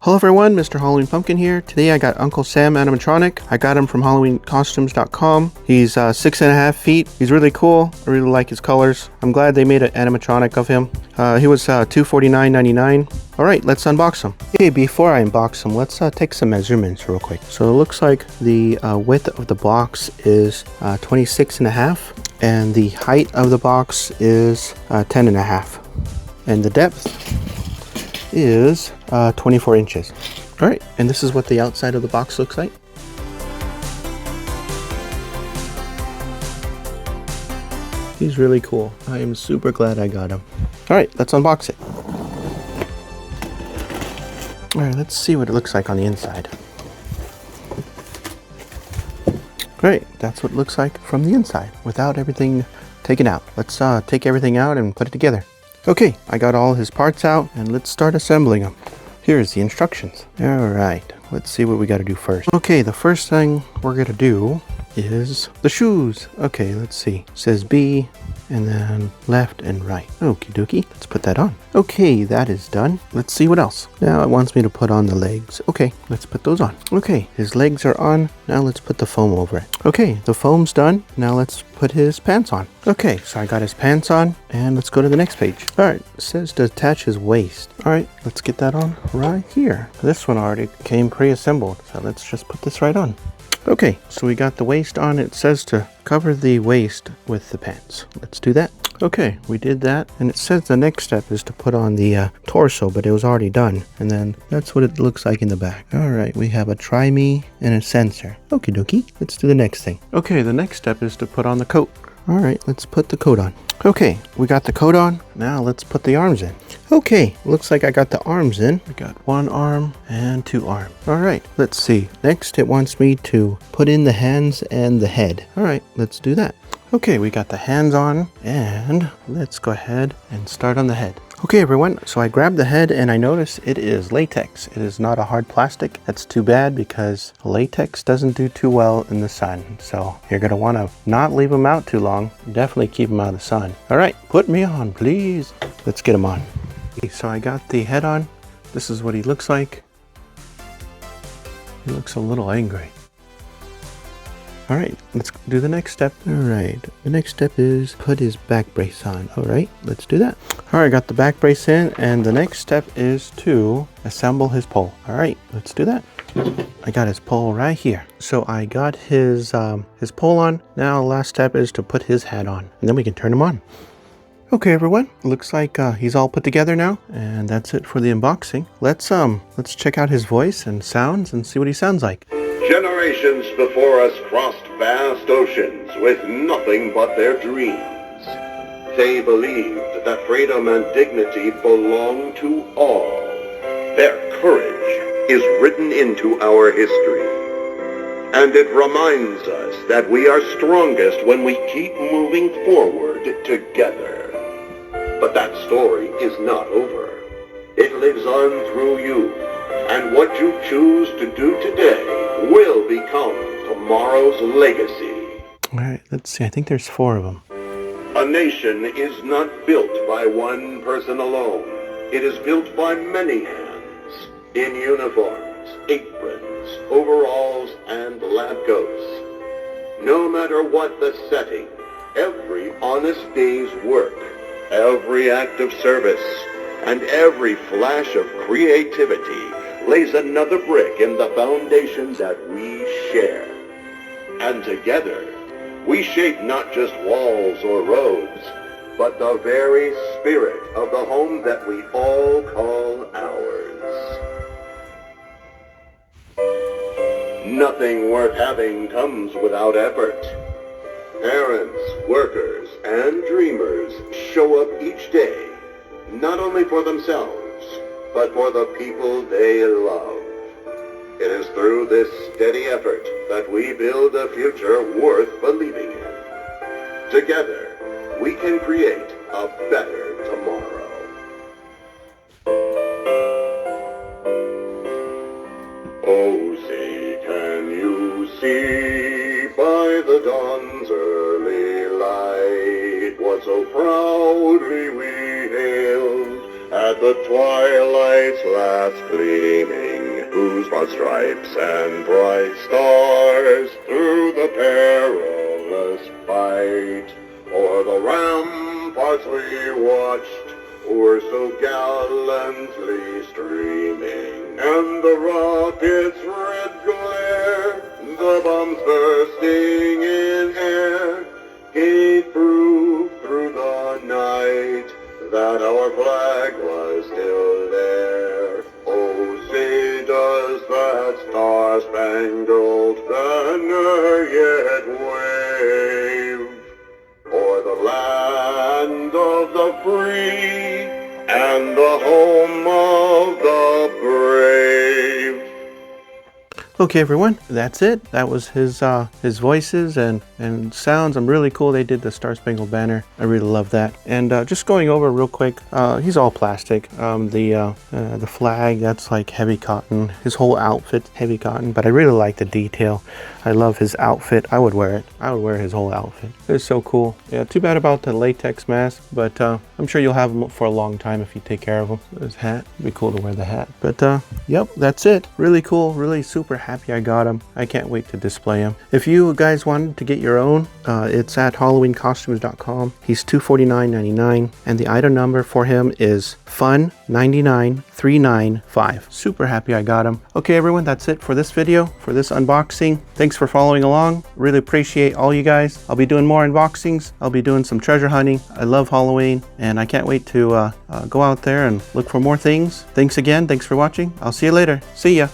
Hello everyone, Mr. Halloween Pumpkin here. Today I got Uncle Sam Animatronic. I got him from HalloweenCostumes.com. He's 6.5 feet. He's really cool. I really like his colors. I'm glad they made an animatronic of him. He was $249.99. Alright, let's unbox him. Okay, before I unbox him, let's take some measurements real quick. So it looks like the width of the box is 26.5 and the height of the box is 10.5. And the depth is 24 inches. All right, and this is what the outside of the box looks like. He's really cool. I am super glad I got him. All right, let's unbox it. All right, let's see what it looks like on the inside. Great, that's what it looks like from the inside without everything taken out. Let's take everything out and put it together. Okay, I got all his parts out and let's start assembling them. Here's the instructions. All right, let's see what we got to do first. Okay, the first thing we're going to do is the shoes. Okay, let's see. It says B and then left and right. Okie dokie, let's put that on. Okay, that is done. Let's see what else. Now it wants me to put on the legs. Okay, let's put those on. Okay, his legs are on. Now let's put the foam over it. Okay, the foam's done. Now let's put his pants on. Okay, so I got his pants on and let's go to the next page. All right, it says to attach his waist. All right, let's get that on right here. This one already came pre-assembled, so let's just put this right on. Okay, so we got the waist on. It says to cover the waist with the pants. Let's do that. Okay, we did that. And it says the next step is to put on the torso, but it was already done. And then that's what it looks like in the back. All right, we have a try me and a sensor. Okie dokie, let's do the next thing. Okay, the next step is to put on the coat. All right, let's put the coat on. Okay, we got the coat on. Now let's put the arms in. Okay, looks like I got the arms in. I got one arm and two arms. All right, let's see. Next, it wants me to put in the hands and the head. All right, let's do that. Okay, we got the hands on and let's go ahead and start on the head. Okay everyone, so I grabbed the head and I noticed it is latex. It is not a hard plastic. That's too bad because latex doesn't do too well in the sun. So you're gonna wanna not leave them out too long. Definitely keep them out of the sun. All right, put me on, please. Let's get him on. Okay, so I got the head on. This is what he looks like. He looks a little angry. All right, let's do the next step. All right, the next step is put his back brace on. All right, let's do that. All right, got the back brace in, and the next step is to assemble his pole. All right, let's do that. I got his pole right here. So I got his pole on. Now last step is to put his hat on, and then we can turn him on. Okay, everyone, looks like he's all put together now, and that's it for the unboxing. Let's check out his voice and sounds and see what he sounds like. Generations before us crossed vast oceans with nothing but their dreams. They believed that freedom and dignity belonged to all. Their courage is written into our history. And it reminds us that we are strongest when we keep moving forward together. But that story is not over. It lives on through you. And what you choose to do today will become tomorrow's legacy. All right, let's see. I think there's 4 of them. A nation is not built by one person alone. It is built by many hands, in uniforms, aprons, overalls, and lab coats. No matter what the setting, every honest day's work, every act of service, and every flash of creativity lays another brick in the foundations that we share. And together, we shape not just walls or roads, but the very spirit of the home that we all call ours. Nothing worth having comes without effort. Parents, workers, and dreamers show up each day, not only for themselves, but for the people they love. It is through this steady effort that we build a future worth believing in. Together, we can create a better tomorrow. Oh, say, can you see by the dawn's early light what so proudly we hailed at the twilight's last gleaming whose broad stripes and bright stars through the perilous fight o'er the ramparts we watched were so gallantly streaming, and the rockets' red glare, the bombs bursting in air, gave proof through the night that our flag was still there. Oh, say does that star-spangled banner yet wave o'er the land of the free and the home of the brave. Okay, everyone, that's it. That was his voices and sounds. I'm really cool they did the Star Spangled Banner. I really love that. And just going over real quick, he's all plastic. The flag, that's like heavy cotton. His whole outfit, heavy cotton. But I really like the detail. I love his outfit. I would wear it. I would wear his whole outfit. It's so cool. Yeah, too bad about the latex mask, but I'm sure you'll have him for a long time if you take care of him. His hat, it'd be cool to wear the hat. But yep, that's it. Really cool. Really super happy I got him. I can't wait to display him. If you guys wanted to get your own, it's at HalloweenCostumes.com. He's $249.99, and the item number for him is FUN99395. Super happy I got him. Okay, everyone, that's it for this video, for this unboxing. Thanks for following along. Really appreciate all you guys. I'll be doing more unboxings. I'll be doing some treasure hunting. I love Halloween, and I can't wait to go out there and look for more things. Thanks again. Thanks for watching. I'll see you later. See ya.